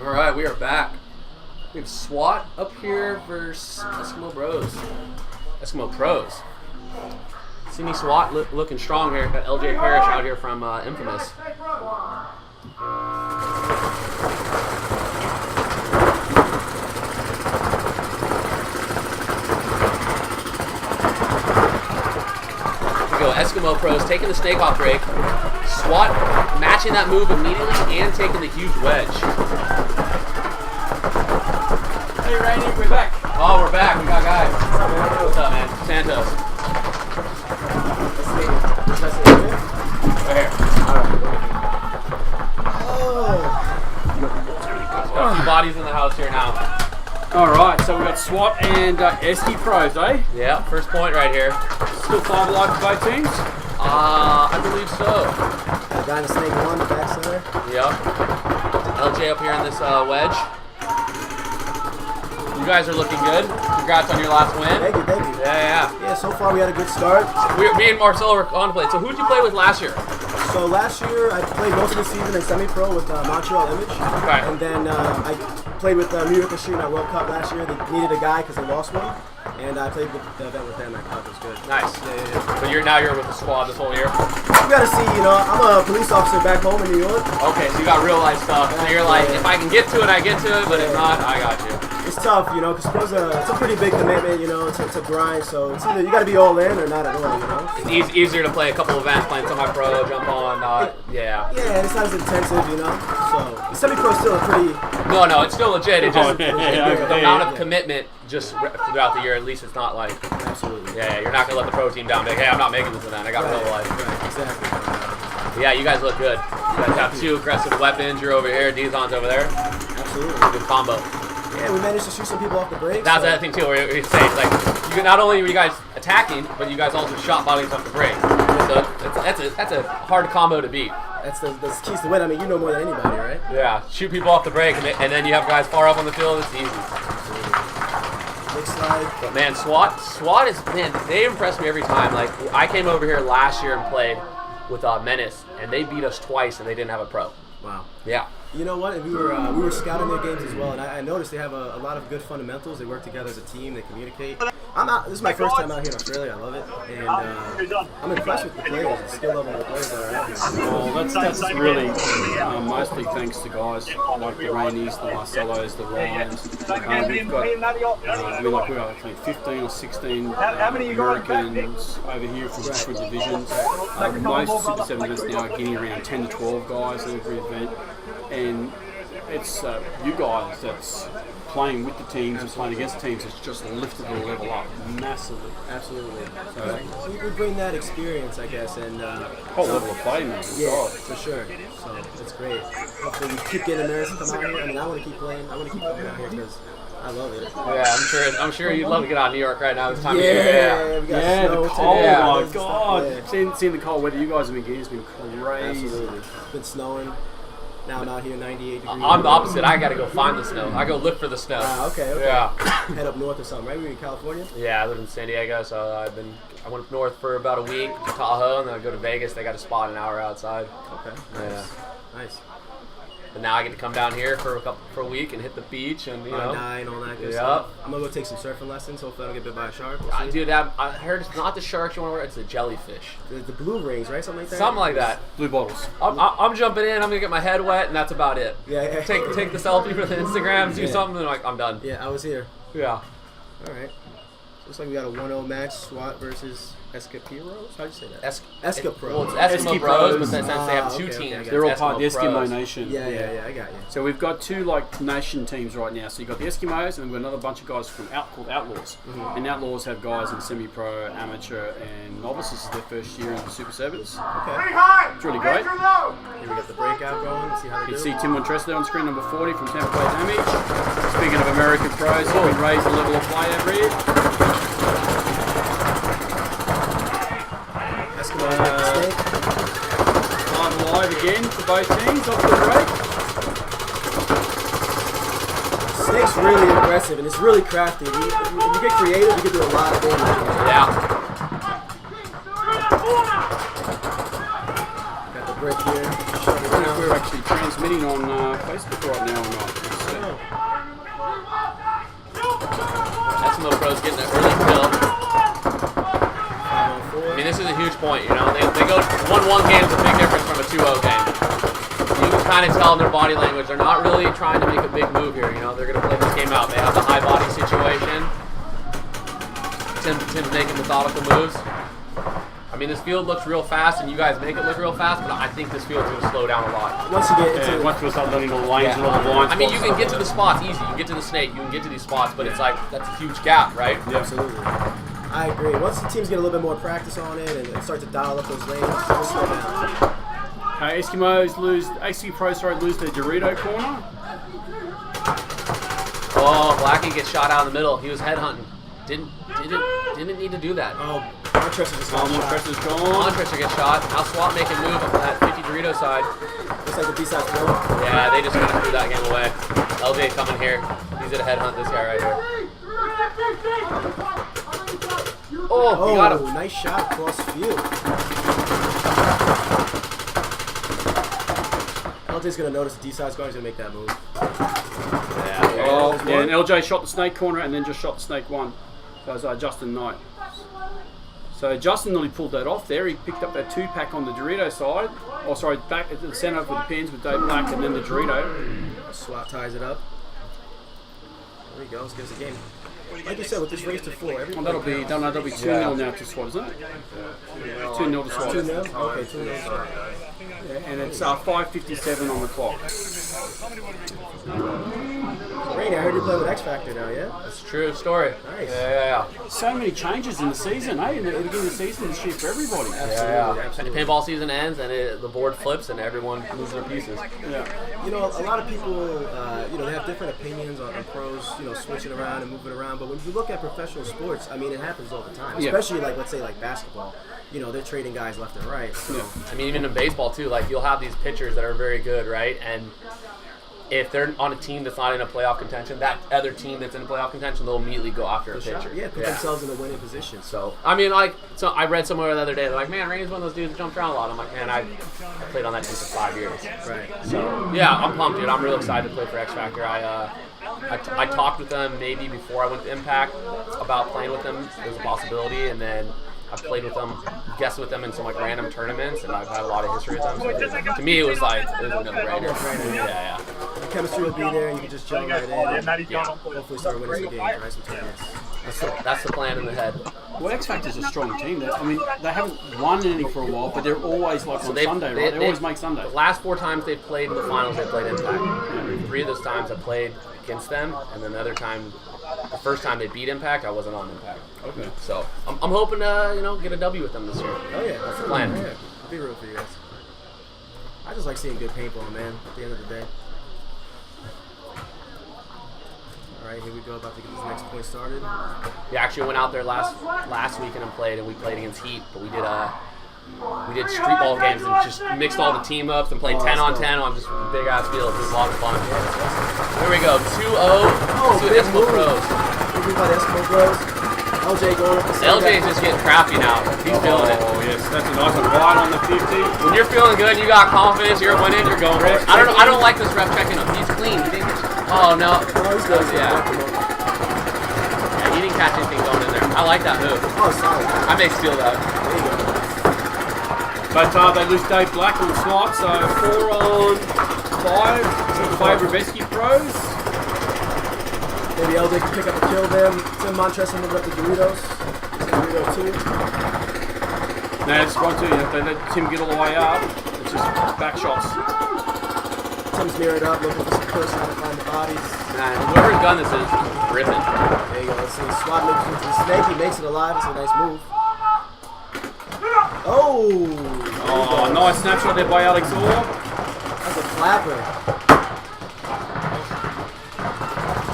All right, we are back. We have SWAT up here versus Eskimo Bros. Eskimo Pros. See me SWAT looking strong here. Got LJ Parrish out here from Infamous. Here we go. Eskimo Pros taking the snake off break. SWAT matching that move immediately and taking the huge wedge. Hey Rainey, we're back. Oh, we're back. We got guys. What's up, man? Santos. Right here. Got some bodies in the house here now. Alright, so we got SWAT and Eski Pros, eh? Yeah, first point right here. Still 5 alive for both teams? I believe so. Guy in the snake one, the back center. Yep. LJ up here on this wedge. You guys are looking good. Congrats on your last win. Thank you, thank you. Yeah. Yeah, so far we had a good start. Me and Marcelo were on play. So who did you play with last year? So last year I played most of the season in semi-pro with Montreal Image. Okay. And then I played with New York Shooting at World Cup last year. They needed a guy because they lost one. And I played the event with them. That cup was good. Nice. Yeah. So you're with the squad this whole year? You gotta see, I'm a police officer back home in New York. Okay, so you got real life stuff. So you're like, if I can get to it, I get to it. But if not, I got you. It's tough, because it's a pretty big commitment, it's a grind. So it's either you gotta be all in or not at all, It's easier to play a couple events, playing semi-pro, jump on, yeah. Yeah, it's not as intensive, So the semi-pro is still a pretty... No, it's still legit. It just the amount of yeah. commitment just throughout the year. At least it's not like Absolutely. Yeah, you're not gonna let the pro team down. Be like, hey, I'm not making this event. I got real life. Right, exactly. Yeah, you guys look good. You guys have 2 aggressive weapons. You're over here. Dizon's over there. Absolutely. Good combo. Yeah, we managed to shoot some people off the break. That's the other thing too. Where you say like, not only were you guys attacking, but you guys also shot bodies off the break. So that's a hard combo to beat. That's the keys to win. I mean, you know more than anybody, right? Yeah, shoot people off the break, and then you have guys far up on the field. It's easy. Big slide. But man, SWAT is, man, they impress me every time. Like, I came over here last year and played with Menace, and they beat us twice, and they didn't have a pro. Wow. Yeah. You know what? And we were scouting their games as well, and I noticed they have a lot of good fundamentals. They work together as a team. They communicate. This is my first time out here in Australia. I love it, and I'm impressed with the players, the skill level of the players that are out here. Well, that's really mostly thanks to guys like the Rainies, the Marcellos, the Ryans. We've got, we are 15 or 16 Americans over here from different divisions. Most Super 7s now are getting around 10 to 12 guys at every event. And it's you guys that's playing with the teams and playing against teams that's just lifted the level up massively. Absolutely. So we bring that experience, I guess, and whole level of play, man. Yeah, for sure. So it's great. Hopefully we keep getting Americans to come out here. I mean, I want to keep playing. I want to keep coming out here because I love it. Yeah, I'm sure you'd love to get out of New York right now this time of year. Yeah, we got snow the cold. today. Oh my God! Seeing the cold weather you guys have been getting has been crazy. Absolutely. It's been snowing. Now I'm out here 98 degrees. I'm the opposite. I got to go find the snow. I go look for the snow. Okay. Yeah. Head up north or something, right? We're in California? Yeah, I live in San Diego, so I went up north for about a week to Tahoe, and then I go to Vegas. They got a spot an hour outside. Okay. Nice. And now I get to come down here for a week and hit the beach and die and all that good stuff. I'm gonna go take some surfing lessons. Hopefully I don't get bit by a shark. Dude, I heard it's not the sharks you want to wear; it's the jellyfish. The blue rings, right? Something like that. Something like that. Blue bottles. I'm jumping in. I'm gonna get my head wet, and that's about it. Yeah. Take the selfie for the Instagram, do something, and I'm done. Yeah, I was here. Yeah. All right. Looks like we got a 1-0 match. SWAT versus Eskipiros? How'd you say that? Eskipro. Well, it's Eskimo Bros, but since they have 2 teams, they're all part of the Eskimo Pros. Nation. Yeah, I got you. So we've got 2 nation teams right now. So you've got the Eskimos, and we've got another bunch of guys from called Outlaws. Mm-hmm. And Outlaws have guys in semi-pro, amateur, and novice. This is their first year in the Super 7s. Okay. It's really great. Here we got the breakout going. Let's see how they You do. see Tim Montress there on screen, number 40 from Tampa Bay Damage. Speaking of American pros, we raise the level of play every year. Time alive again for both teams off the break. Snake's really aggressive and it's really crafty. If you get creative, you can do a lot of things. Yeah. Got the break here. We're actually transmitting on Facebook right now or not. Pros getting an early kill. I mean, this is a huge point, you know. They go 1-1 games, a big difference from a 2-0 game. You can kind of tell in their body language, they're not really trying to make a big move here, you know. They're going to play this game out. They have the high body situation. Tim's making methodical moves. I mean, this field looks real fast, and you guys make it look real fast, but I think this field's going to slow down a lot. Once you get into once we start learning the lanes and all the lines. I mean, you can get to the spots easy. You can get to the snake. You can get to these spots, but it's like, that's a huge gap, right? Yeah, absolutely. I agree. Once the teams get a little bit more practice on it and start to dial up those lanes, it'll slow down. Eski Pros lose their Dorito corner. Oh, Blackie gets shot out in the middle. He was headhunting. Didn't need to do that. Oh, Montressor just got Montressor's gone. Montressor gets shot. Now SWAT make a move up that 50 Dorito side. Looks like the B-side's blown. Yeah, they just kind of threw that game away. LJ coming here. He's gonna headhunt this guy right here. Oh, you got him. Nice shot across the field. LJ's gonna notice the D-side's going. He's gonna make that move. Yeah, and LJ shot the snake corner and then just shot the snake one. That was Justin Knight. So Justin nearly pulled that off there. He picked up that 2-pack on the Dorito side. Oh, sorry, back at the center with the pins with Dave Black and then the Dorito. SWAT ties it up. There we go. Let's get us a game. Like you said, with this race to 4, That'll be 2-0 now to SWAT, isn't it? 2-0 to SWAT. 2-0? Okay, 2-0. Yeah, and it's 5:57 on the clock. Rainey, I heard you play with X Factor now, yeah? That's a true story. Nice. Yeah. So many changes in the season, eh? In the beginning of the season this year for everybody. And the paintball season ends and the board flips and everyone moves their pieces. Yeah. You know, a lot of people, they have different opinions on pros, switching around and moving around. But when you look at professional sports, I mean, it happens all the time. Especially, let's say, basketball. They're trading guys left and right. So. Yeah. I mean, even in baseball, too, you'll have these pitchers that are very good, right? And if they're on a team that's not in a playoff contention, that other team that's in playoff contention, they'll immediately go after a pitcher. Yeah, put themselves in a winning position. So, I mean, so I read somewhere the other day, they're like, man, Rainey's one of those dudes that jumps around a lot. I'm like, man, I played on that team for 5 years. Right. So, yeah, I'm pumped, dude. I'm real excited to play for X Factor. I talked with them maybe before I went to Impact about playing with them. There's a possibility, and then I've played with them, guessed with them in some random tournaments, and I've had a lot of history with them. So to me, it was a no-brainer. Yeah. The chemistry will be there, and you can just jump right in. Hopefully, start winning some games, right? Some tournaments. That's the plan in the head. Well, X Factor's a strong team. They haven't won any for a while, but they're always on Sunday, right? They always make Sunday. The last 4 times they've played in the finals, they played Impact. 3 of those times I played against them, and then the other time, the first time they beat Impact, I wasn't on Impact. Okay. So I'm hoping to get a W with them this year. Oh yeah, that's the plan. Yeah, I'll be real for you guys. I just like seeing good paintball, man. At the end of the day. All right, here we go. About to get this next point started. We actually went out there last weekend and played against Heat, but we did street ball games and just mixed all the team ups and played 10 on 10 on just big ass fields. It was a lot of fun. Here we go, 2-0 to Eskimo Pros. What do you about Eskimo Pros? LJ going up the LJ's just getting crafty now. He's feeling it. Oh yes, that's a nice one. Right on the 50. When you're feeling good, you got confidence, you're winning, you're going. I don't like this ref checking him. He's clean. Oh no. He's good. Yeah, he didn't catch anything going in there. I like that move. Oh, solid. I may steal that. There you go. But they lose Dave Black on the snipe, so 4 on 5 in favour of Eski Pros. Maybe LJ can pick up a kill there. Tim Montressor moving up the Doritos. Dorito 2. No, it's 1-2. They let Tim get all the way up. It's just back shots. Tim's mirrored up, looking for some push, trying to find the bodies. Man, whoever's gun this is ripping. There you go. Let's see. SWAT moves into the snake. He makes it alive. It's a nice move. Oh, nice snapshot there by Alex Orr. That's a clapper.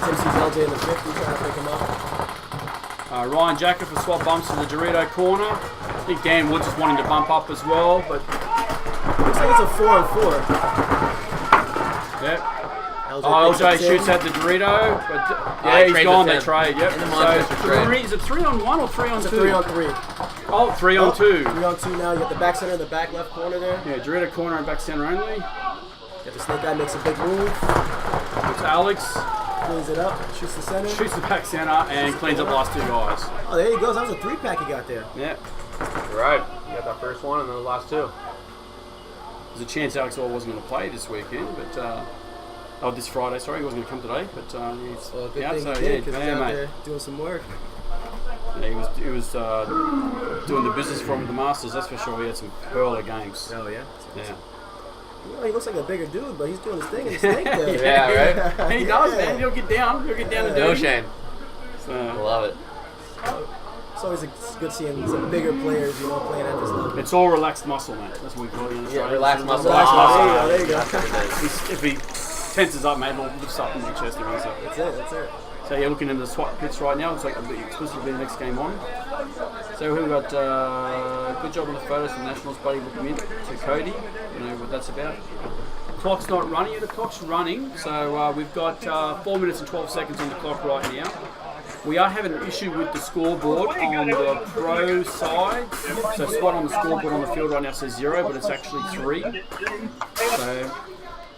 Tim sees LJ in the 50, trying to pick him up. Ryan Jacker for SWAT bumps to the Dorito corner. I think Dan Woods is wanting to bump up as well, but looks like it's a 4-on-4. Yep. LJ shoots at the Dorito, but he's gone. They trade. Yep. So is it 3-on-1 or 3-on-2? It's a 3-on-3. Oh, 3-on-2. 3-on-2 now. You got the back center and the back left corner there. Yeah, Dorito corner and back center only. Got the snake guy makes a big move. It's Alex. Cleans it up, shoots the center. Shoots the back center and cleans up the last 2 guys. Oh, there he goes. That was a 3-pack he got there. Yeah. Right. You got that first one and then the last 2. There's a chance Alex Orr wasn't going to play this weekend, but this Friday. Sorry, he wasn't going to come today, but he's Good out. thing So he did, yeah, 'cause he's out there doing some work. Yeah, he was doing the business for him with the Masters. That's for sure. He had some hurler games. Oh yeah. Yeah. Well, he looks like a bigger dude, but he's doing his thing in the snake there. Yeah, right? He does, man. He'll get down. He'll get down and do No it. shame. So, Love it. It's always good seeing some bigger players, playing at this level. it's all relaxed muscle, mate. That's what we call it in Australia. Relaxed muscle. Relaxed muscle. There you go. If he tenses up, mate, it'll lift up in your chest and everything. That's it. So yeah, looking into the SWAT pits right now. It's like supposed to be the next game on. So we've got good job on the photos from Nationals, buddy, looking in to Cody. You know what that's about. Clock's not running yet. The clock's running. So we've got 4 minutes and 12 seconds on the clock right now. We are having an issue with the scoreboard on the pro side. So SWAT on the scoreboard on the field right now says 0, but it's actually 3. So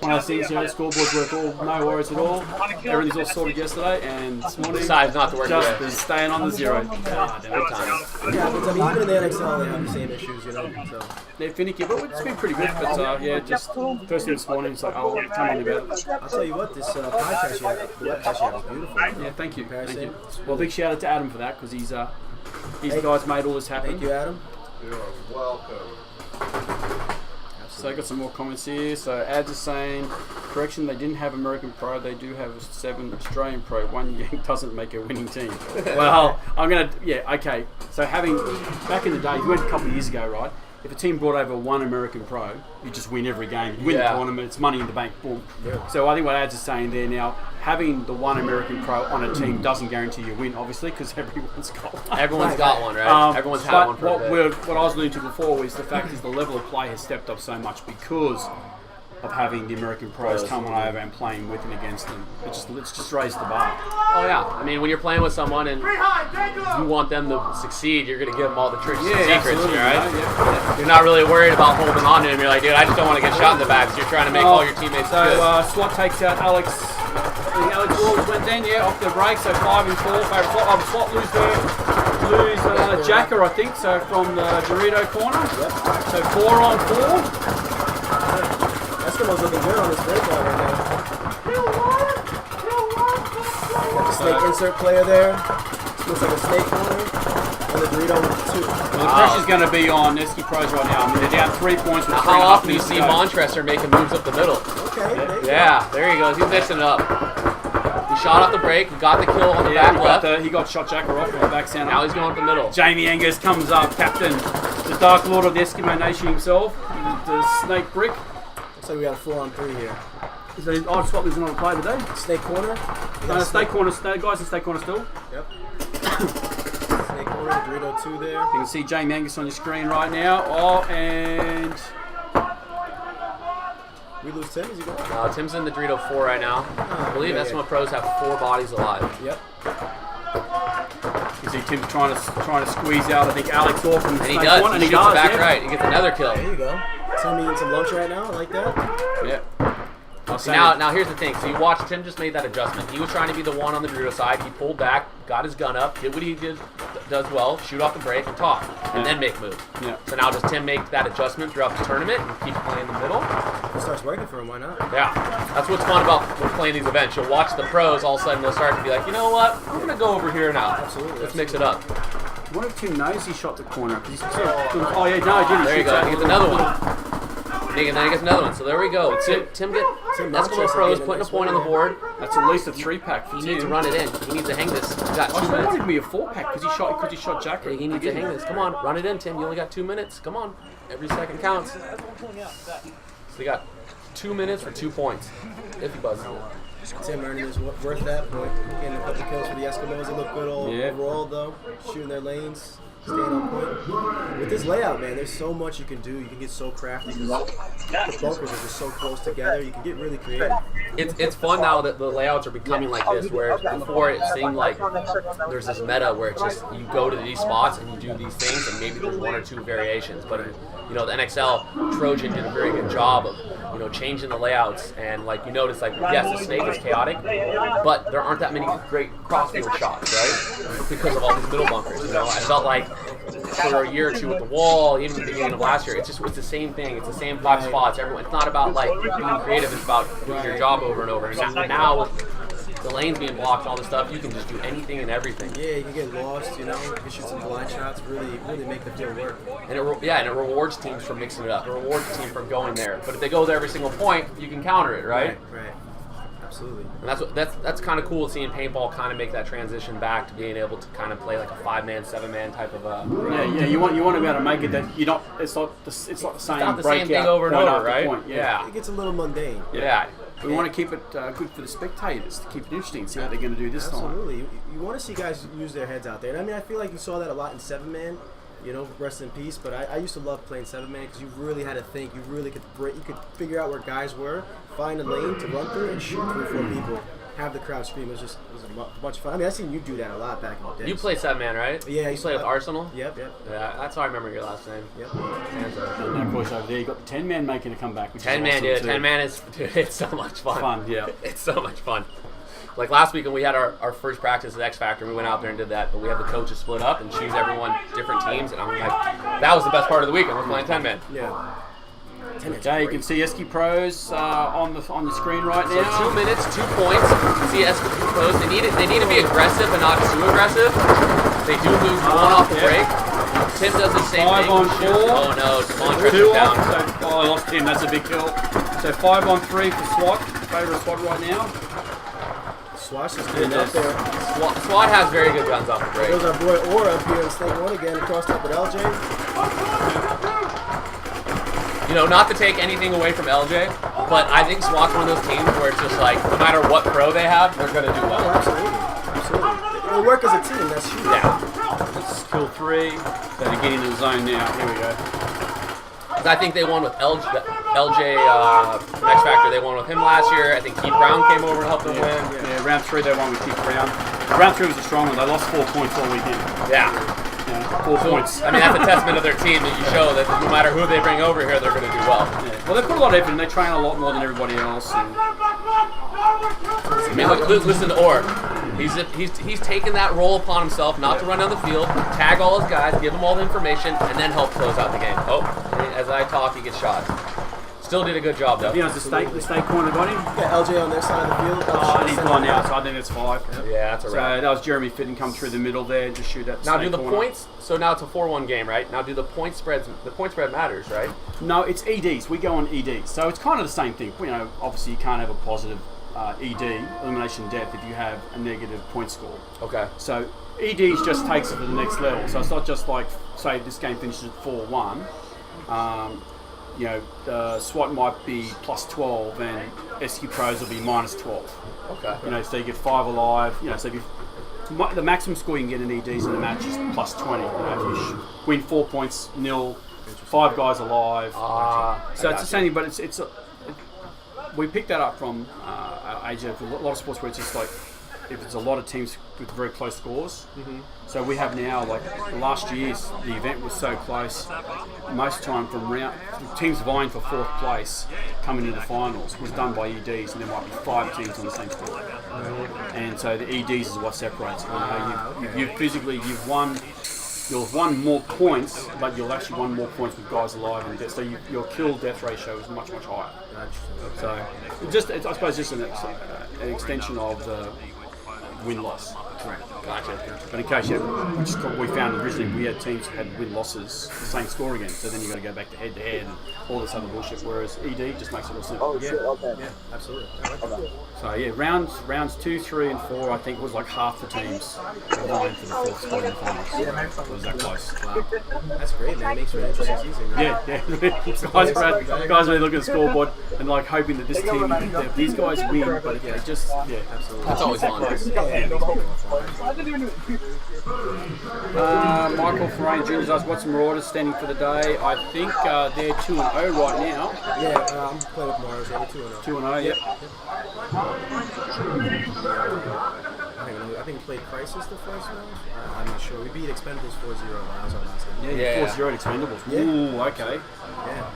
one of those things, scoreboards work all, no worries at all. Everything's all sorted yesterday, and this morning Decides not to work just today. been staying on the 0. Good times. Yeah, but I mean, even in the NXL, they have the same issues, So They're finicky, but it's been pretty good. But yeah, just first thing this morning, it's like, oh, come on about it. I'll tell you what, this podcast you have, the webcast you have is beautiful. Yeah, thank you. Thank you. Well, big shout out to Adam for that, because he's the guy's made all this happen. Thank you, Adam. You're welcome. So I got some more comments here. So ads are saying, correction, they didn't have American Pro, they do have 7 Australian Pro. One yank doesn't make a winning team. Well, okay. So back in the day, you went a couple of years ago, right? If a team brought over 1 American Pro, you just win every game. You win the tournament, it's money in the bank, boom. Yeah. So I think what ads are saying there now, having the 1 American Pro on a team doesn't guarantee you win, obviously, because everyone's got one. Everyone's got one, right? Everyone's had one for a bit. What I was alluding to before is the fact is the level of play has stepped up so much because of having the American pros coming over and playing with and against them. It's just raised the bar. Oh yeah, I mean when you're playing with someone and you want them to succeed, you're gonna give them all the tricks and secrets, right? Yeah. You're not really worried about holding on to him. You're like, dude, I just don't want to get shot in the back. So you're trying to make all your teammates good. So SWAT takes out Alex. Alex Rawls went then, off the break. So 5 and 4. SWAT lose Jacker, I think. So from the Dorito corner. Yep. So 4 on 4. Eskimo's looking good on this break line right now. Got the snake insert player there. Looks like a snake corner. And the Dorito 2. Well, the pressure's going to be on Eski Pros right now. I mean, they're down 3 points with 3.5 How often do you minutes to see go. Montresor making moves up the middle? Okay. Yeah, there he goes. He's mixing it up. He shot off the break. He got the kill on the back left. He got shot Jacker off on the back center. Now he's going up the middle. Jamie Angus comes up, captain, the Dark Lord of the Eskimo Nation himself, the Snake Brick. Looks like we got a 4-on-3 here. So, SWAT losing on the play today. Snake corner. Snake corner, guys in Snake corner still. Yep. Snake corner, Dorito 2 there. You can see Jamie Angus on your screen right now. Oh, and We lose Tim, is he going? Tim's in the Dorito 4 right now. I believe Eskimo Pros have 4 bodies alive. Yep. you see Tim's trying to squeeze out, I think, Alex Orr from And he Snake does. One, He shoots it back right. He gets another kill. There you go. Tim eating some lunch right now. I like that. Yeah. Now here's the thing. So you watch, Tim just made that adjustment. He was trying to be the one on the Dorito side. He pulled back, got his gun up, did what he does well, shoot off the break and talk, and then make moves. Yeah. So now does Tim make that adjustment throughout the tournament and keep playing the middle? If it starts working for him, why not? Yeah. That's what's fun about playing these events. You'll watch the pros, all of a sudden they'll start to be like, you know what? I'm going to go over here now. Absolutely. Let's mix it up. What if Tim knows he shot the corner? Oh, yeah, no, he didn't. There you go. He gets another one. And then he gets another one. So there we go. Tim Eskimo Pros putting a point on the board. That's at least a 3-pack for He Tim. needs to run it in. He needs to hang this. He's got 2 I minutes. wanted to be a 4-pack because he shot Jack. He needs to hang this. Come on, run it in, Tim. You only got 2 minutes. Come on. Every second counts. So you got 2 minutes for 2 points. If he buzzes it. Tim earning is worth that point. Getting a couple kills for the Eskimos. They look good overall, though. Shooting their lanes, staying on point. With this layout, man, there's so much you can do. You can get so crafty because the bunkers are just so close together. You can get really creative. It's fun now that the layouts are becoming like this, where before it seemed like there's this meta where it's just you go to these spots and you do these things and maybe there's 1 or 2 variations. But the NXL Trojan did a very good job of changing the layouts, and like you notice, like yes, the snake is chaotic, but there aren't that many great crossfield shots, right? Because of all these middle bunkers. I felt like for a year or two with the wall, even the beginning of last year, it's the same thing. It's the same 5 spots. It's not about like being creative. It's about doing your job over and over. And now with the lanes being blocked, all this stuff, you can just do anything and everything. Yeah, you can get lost. You can shoot some blind shots. Really make the field work. And it rewards teams for mixing it up. It rewards the team from going there. But if they go there every single point, you can counter it, right? Right. Absolutely. And that's kind of cool seeing paintball kind of make that transition back to being able to kind of play like a 5-man, 7-man type of Yeah. You want to be able to make it that you don't. It's not the same. It's not the same thing over and over, right? Point. Yeah. It gets a little mundane. Yeah. We want to keep it good for the spectators, to keep it interesting, see what they're going to do this time. Absolutely. You want to see guys use their heads out there. And I mean, I feel like you saw that a lot in 7-man. Rest in peace. But I used to love playing 7-man because you really had to think. You really could figure out where guys were, find a lane to run through, and shoot 3 or 4 people. Have the crowd scream. It was a bunch of fun. I mean, I seen you do that a lot back in the day. You played 7-man, right? Yeah. You played with Arsenal? Yep. Yeah, that's how I remember your last name. Yep. And of course over there you got the 10-man making a comeback. 10-man, awesome 10-man is, it's so much fun. Yeah. It's so much fun. Like last week when we had our first practice at X Factor, we went out there and did that, but we had the coaches split up and choose everyone different teams, and I'm like, that was the best part of the week. I was playing 10-man. Yeah. Okay, you can see Eski Pros on the screen right now. So 2 minutes, 2 points. You can see Eski Pros. They need to be aggressive, but not too aggressive. They do lose 1 off the break. Tim does the same 5 thing. on 4. Oh no, Devon trips 2 him down. So, I lost Tim. That's a big kill. So 5 on 3 for SWAT. Favorite SWAT right now. SWAT is getting up there. SWAT has very good guns off the break. There's our boy Aura up here in Snake 1 again, across top with LJ. Not to take anything away from LJ, but I think SWAT's one of those teams where it's just like, no matter what pro they have, they're going to do well. Oh, absolutely. They work as a team, that's huge. Yeah. This is kill 3. So they're getting in the zone now. Here we go. I think they won with LJ from X Factor. They won with him last year. I think Keith Brown came over and helped them win. Yeah, round 3 they won with Keith Brown. Round 3 was a strong one. They lost 4 points all weekend. Yeah. 4 points. I mean, that's a testament of their team that you show that no matter who they bring over here, they're going to do well. Yeah. Well, they put a lot of effort in. They train a lot more than everybody else. And I mean, look, listen to Orr. He's taken that role upon himself not to run down the field, tag all his guys, give them all the information, and then help close out the game. Oh, as I talk, he gets shot. Still did a good job, though. the stake corner got him. Got LJ on their side of the field. Oh, and he's gone now, so I think it's 5. Yeah, that's a wrap. So that was Jeremy Fitton come through the middle there and just shoot that. Now do the corner. points. So now it's a 4-1 game, right? Now do the point spreads. The point spread matters, right? No, it's EDs. We go on EDs, so it's kind of the same thing. Obviously you can't have a positive ED, elimination depth, if you have a negative point score. Okay. So EDs just takes it to the next level. So it's not just like, say this game finishes at 4-1. SWAT might be plus 12 and Eski Pros will be minus 12. Okay. So you get 5 alive. So if the maximum score you can get in EDs in the match is plus 20. If you win 4 points, 0, 5 guys alive. So it's the same thing, but it's we picked that up from AJ. A lot of sports where it's just like, if it's a lot of teams with very close scores. Mm-hmm. So we have now, like last year's, the event was so close. Most time teams vying for 4th place coming into the finals was done by EDs, and there might be 5 teams on the same score. Mm-hmm. And so the EDs is what separates. You've won more points, but you'll actually won more points with guys alive and death. So your kill death ratio is much higher. So I suppose just an extension of the win-loss. Right. Gotcha. But in case we found originally we had teams that had win-losses, the same score again. So then you've got to go back to head-to-head and all this other bullshit. Whereas ED just makes it all simple. Oh, yeah. Okay. Yeah, absolutely. Okay. So yeah, rounds 2, 3, and 4, I think was like half the teams vying for the 4th spot in the finals. It was that close. Wow. That's great, man. It makes for an interesting season. Right? Yeah. Guys really look at the scoreboard and like hoping that this team, if these guys win, but if they just, Absolutely. That's always fun. Michael Ferrain Jr. asked, what's Marauders standing for the day? I think they're 2-0 right now. Yeah, I'm playing with Mars. Yeah, we're 2-0. 2-0, yep. I think we played Crisis the first round. I'm not sure. We beat Expendables 4-0 when I was on last game. Yeah, 4-0 Expendables. Yeah. Ooh, okay. Yeah.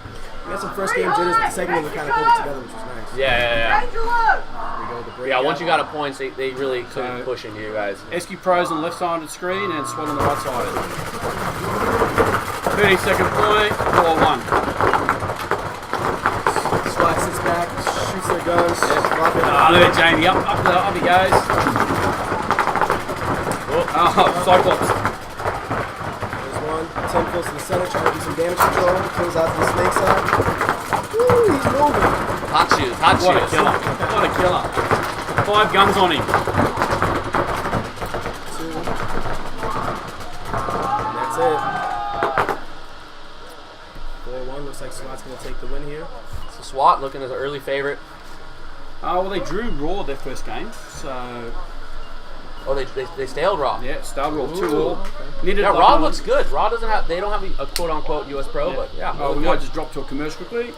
We had some first game jitters, but the second one we kind of pulled it together, which was nice. Yeah. There we go, the break Yeah, once out. you got a point, they really couldn't push into you guys. Eski Pros on the left side of the screen and SWAT on the right side. 30-second point, 4-1. SWAT sits back, shoots their guns. Look at Jamie, up he goes. Oh, Cyclops. There's one. 10 close to the center, trying to do some damage control. Kills out to the snake side. Woo, he's moving. Hot shoes. What a killer. What a killer. 5 guns on him. 2. And that's it. 4-1. Looks like SWAT's going to take the win here. So SWAT looking as an early favorite. Well, they drew Raw their first game, so Oh, they stayed Raw. yeah, Star Raw 2-all. Okay. Needed Yeah, like Raw a- looks good. Raw doesn't have. They don't have a quote unquote US Pro, but yeah. Oh, we might just drop to a commercial quickly.